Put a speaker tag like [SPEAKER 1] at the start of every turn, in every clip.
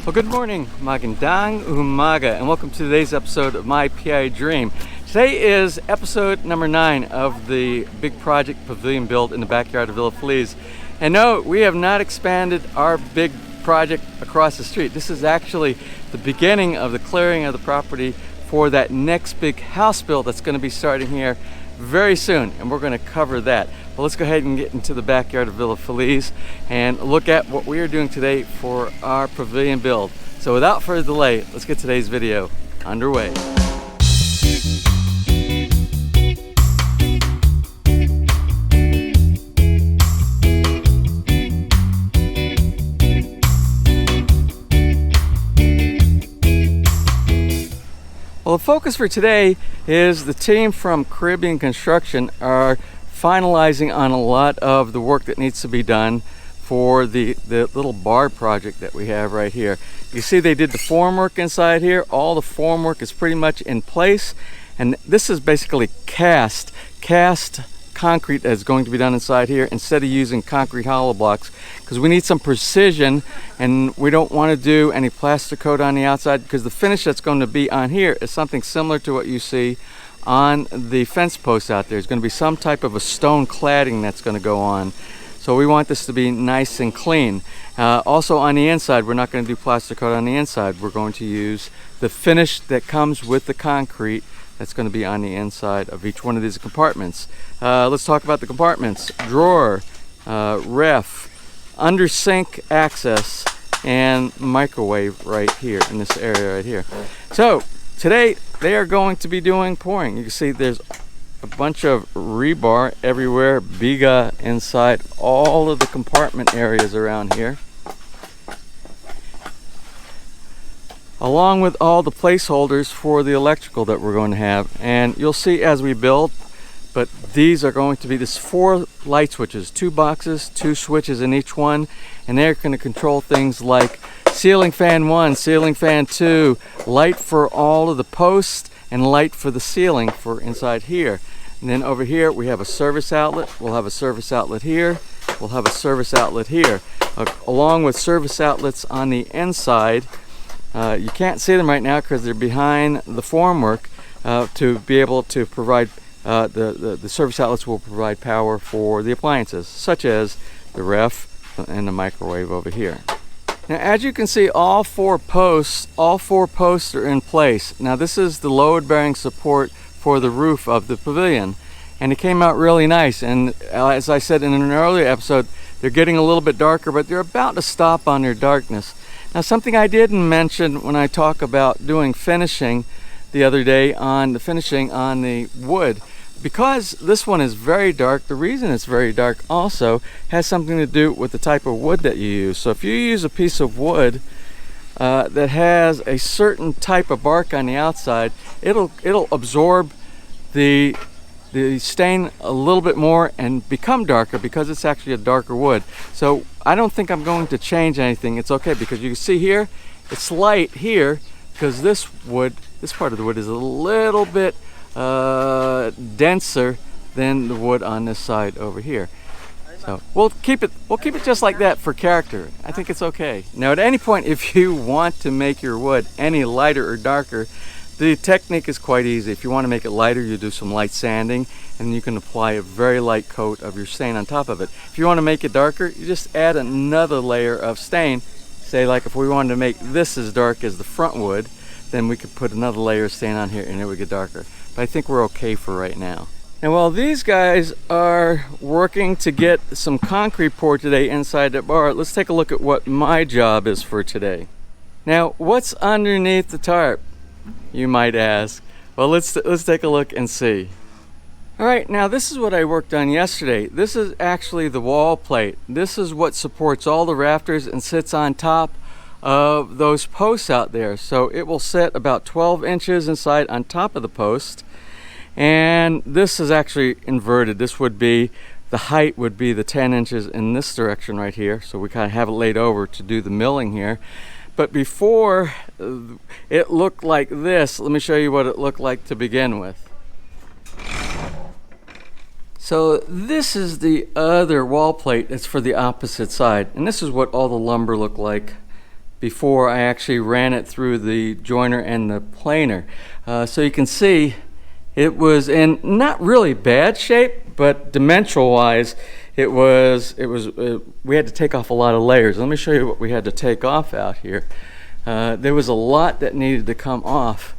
[SPEAKER 1] Well, good morning, magandang umaga, and welcome to today's episode of My PI Dream. Today is episode number 9 of the big project pavilion build in the backyard of Villa Feliz. And no, we have not expanded our big project across the street. This is actually the beginning of the clearing of the property for that next big house build that's going to be starting here very soon, and we're going to cover that. But let's go ahead and get into the backyard of Villa Feliz and look at what we are doing today for our pavilion build. So without further delay, let's get today's video underway. Well, the focus for today is the team from Caribbean Construction are finalizing on a lot of the work that needs to be done for the little bar project that we have right here. You see they did the formwork inside here. All the formwork is pretty much in place, and this is basically cast concrete that's going to be done inside here instead of using concrete hollow blocks, because we need some precision and we don't want to do any plaster coat on the outside, because the finish that's going to be on here is something similar to what you see on the fence posts out there. It's going to be some type of a stone cladding that's going to go on. So we want this to be nice and clean. Also on the inside, we're not going to do plaster coat on the inside. We're going to use the finish that comes with the concrete that's going to be on the inside of each one of these compartments. Let's talk about the compartments. Drawer, ref, under sink access, and microwave right here in this area right here. So today they are going to be doing pouring. You can see there's a bunch of rebar everywhere, biga inside all of the compartment areas around here, along with all the placeholders for the electrical that we're going to have. And you'll see as we build, but these are going to be this 4 light switches, 2 boxes, 2 switches in each one, and they're going to control things like ceiling fan 1, ceiling fan 2, light for all of the posts, and light for the ceiling for inside here. And then over here we have a service outlet. We'll have a service outlet here. We'll have a service outlet here, along with service outlets on the inside. You can't see them right now because they're behind the formwork, to be able to provide the service outlets will provide power for the appliances, such as the ref and the microwave over here. Now, as you can see, all four posts are in place. Now, this is the load-bearing support for the roof of the pavilion, and it came out really nice. And as I said in an earlier episode, they're getting a little bit darker, but they're about to stop on their darkness. Now, something I didn't mention when I talk about doing finishing the other day on the finishing on the wood, because this one is very dark, the reason it's very dark also has something to do with the type of wood that you use. So if you use a piece of wood that has a certain type of bark on the outside, it'll absorb the stain a little bit more and become darker, because it's actually a darker wood. So I don't think I'm going to change anything. It's okay, because you can see here it's light here, because this part of the wood is a little bit denser than the wood on this side over here. So we'll keep it just like that for character. I think it's okay. Now, at any point, if you want to make your wood any lighter or darker, the technique is quite easy. If you want to make it lighter, you do some light sanding, and you can apply a very light coat of your stain on top of it. If you want to make it darker, you just add another layer of stain. Say, like if we wanted to make this as dark as the front wood, then we could put another layer of stain on here and it would get darker. But I think we're okay for right now. And while these guys are working to get some concrete poured today inside the bar, let's take a look at what my job is for today. Now, what's underneath the tarp, you might ask? Well, let's take a look and see. All right, now this is what I worked on yesterday. This is actually the wall plate. This is what supports all the rafters and sits on top of those posts out there. So it will sit about 12 inches inside on top of the post. And this is actually inverted. This would be, the height would be the 10 inches in this direction right here. So we kind of have it laid over to do the milling here. But before it looked like this, let me show you what it looked like to begin with. So this is the other wall plate. It's for the opposite side. And this is what all the lumber looked like before I actually ran it through the joiner and the planer. So you can see it was in not really bad shape, but dimensional wise we had to take off a lot of layers. Let me show you what we had to take off out here. There was a lot that needed to come off,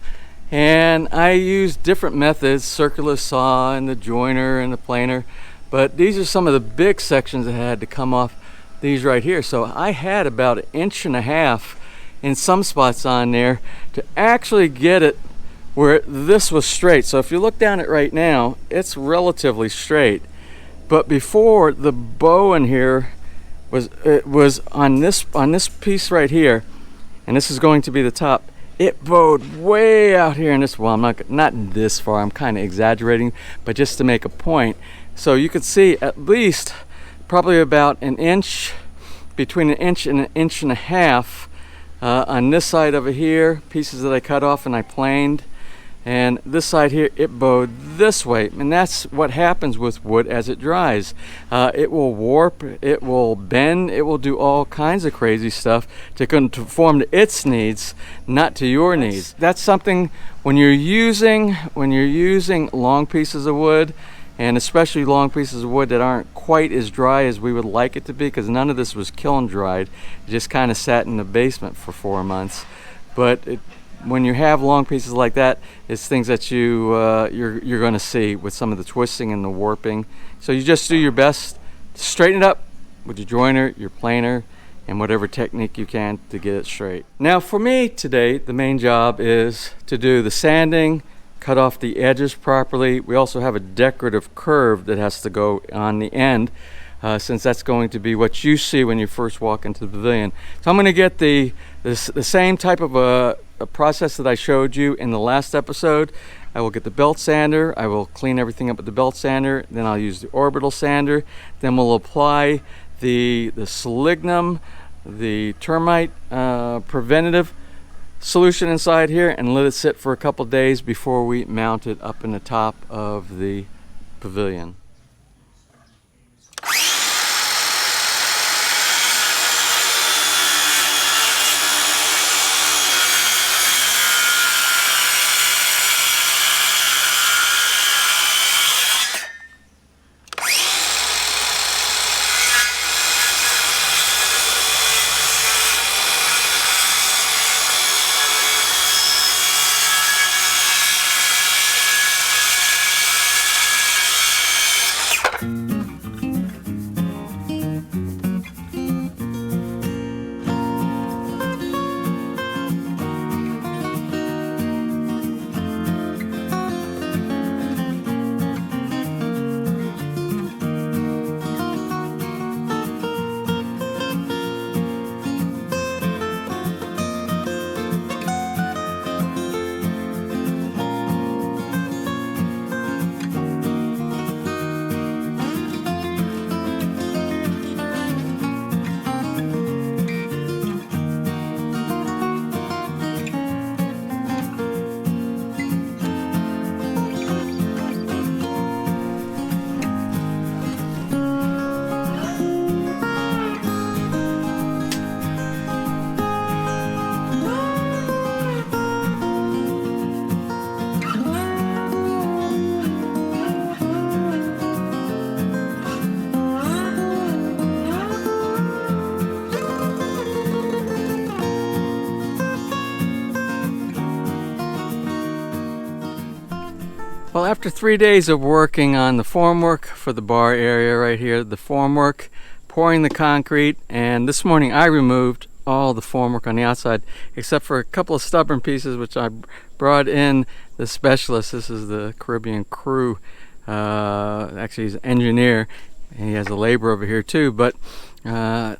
[SPEAKER 1] and I used different methods, circular saw and the joiner and the planer, but these are some of the big sections that had to come off, these right here. So I had about 1.5 inches in some spots on there to actually get it where this was straight. So if you look down it right now, it's relatively straight. But before, the bow in here was on this piece right here, and this is going to be the top. It bowed way out here in this. Well, I'm not this far. I'm kind of exaggerating, but just to make a point. So you could see at least probably about 1 inch, between 1 inch and 1.5 inches on this side over here. Pieces that I cut off and I planed. And this side here, it bowed this way, and that's what happens with wood as it dries. It will warp, it will bend, it will do all kinds of crazy stuff to conform to its needs, not to your needs. That's something when you're using long pieces of wood, and especially long pieces of wood that aren't quite as dry as we would like it to be, because none of this was kiln dried. It just kind of sat in the basement for 4 months. But when you have long pieces like that, it's things that you're going to see with some of the twisting and the warping. So you just do your best to straighten it up with your joiner, your planer, and whatever technique you can to get it straight. Now for me today, the main job is to do the sanding, cut off the edges properly. We also have a decorative curve that has to go on the end, since that's going to be what you see when you first walk into the pavilion. So I'm going to get the same type of a process that I showed you in the last episode. I will get the belt sander, I will clean everything up with the belt sander, then I'll use the orbital sander, then we'll apply the Selignum, the termite preventative solution inside here, and let it sit for a couple days before we mount it up in the top of the pavilion. Well, after 3 days of working on the formwork for the bar area right here, the formwork, pouring the concrete, and this morning I removed all the formwork on the outside except for a couple of stubborn pieces which I brought in the specialist. This is the Caribbean crew. Actually, he's an engineer and he has a labor over here too, but I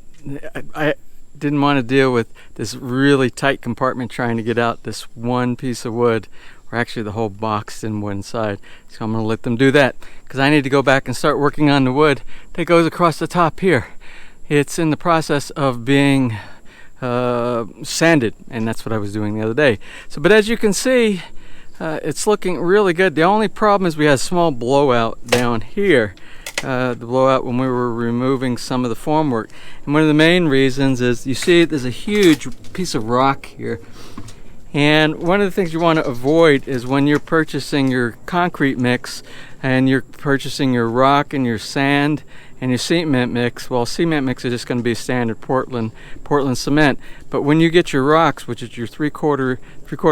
[SPEAKER 1] didn't want to deal with this really tight compartment trying to get out this one piece of wood, or actually the whole box in one side. So I'm going to let them do that because I need to go back and start working on the wood that goes across the top here. It's in the process of being sanded, and that's what I was doing the other day. So, but as you can see, it's looking really good. The only problem is we had a small blowout down here, the blowout when we were removing some of the formwork. And one of the main reasons is, you see there's a huge piece of rock here. And one of the things you want to avoid is when you're purchasing your concrete mix and you're purchasing your rock and your sand and your cement mix. Well, cement mix is just going to be standard Portland cement. But when you get your rocks, which is your three-quarter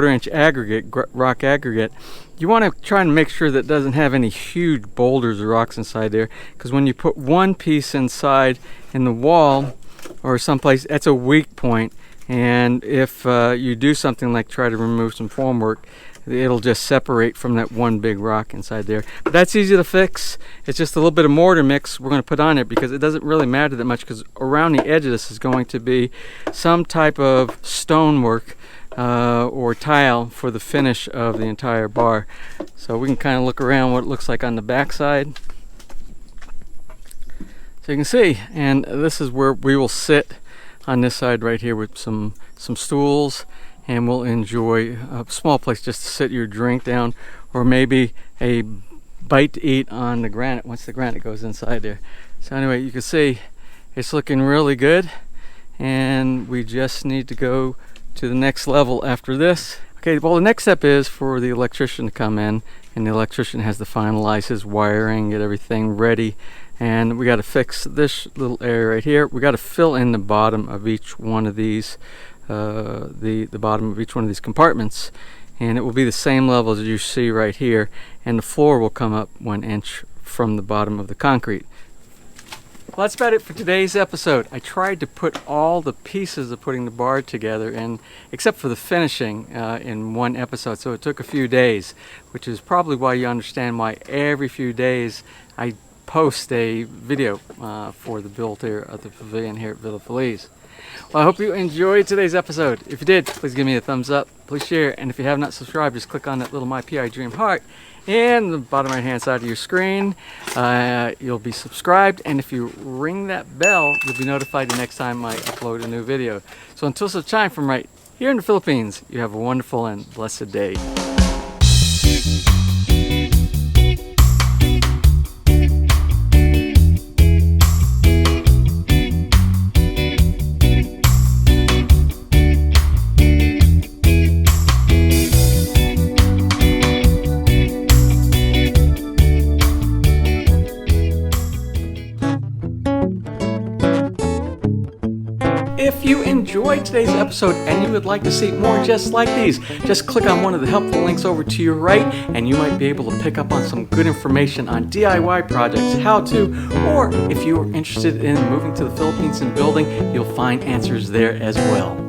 [SPEAKER 1] inch aggregate, rock aggregate, you want to try and make sure that it doesn't have any huge boulders or rocks inside there. Because when you put one piece inside in the wall or someplace, that's a weak point. And if you do something like try to remove some formwork, it'll just separate from that one big rock inside there. But that's easy to fix. It's just a little bit of mortar mix we're going to put on it, because it doesn't really matter that much, because around the edge of this is going to be some type of stonework or tile for the finish of the entire bar. So we can kind of look around what it looks like on the back side. So you can see, and this is where we will sit on this side right here with some stools, and we'll enjoy a small place just to sit your drink down, or maybe a bite to eat on the granite once the granite goes inside there. So anyway, you can see it's looking really good, and we just need to go to the next level after this. Okay, well, the next step is for the electrician to come in, and the electrician has to finalize his wiring, get everything ready. And we got to fix this little area right here. We got to fill in the bottom of each one of these, the bottom of each one of these compartments, and it will be the same level as you see right here. And the floor will come up 1 inch from the bottom of the concrete. Well, that's about it for today's episode. I tried to put all the pieces of putting the bar together, and except for the finishing, in one episode. So it took a few days, which is probably why you understand why every few days I post a video for the build here at the pavilion here at Villa Feliz. Well, I hope you enjoyed today's episode. If you did, please give me a thumbs up, please share, and if you have not subscribed, just click on that little MPID dream heart in the bottom right hand side of your screen. You'll be subscribed, and if you ring that bell, you'll be notified the next time I upload a new video. So until such time, from right here in the Philippines, you have a wonderful and blessed day. If you enjoyed today's episode and you would like to see more just like these, just click on one of the helpful links over to your right, and you might be able to pick up on some good information on DIY projects, how to, or if you are interested in moving to the Philippines and building, you'll find answers there as well.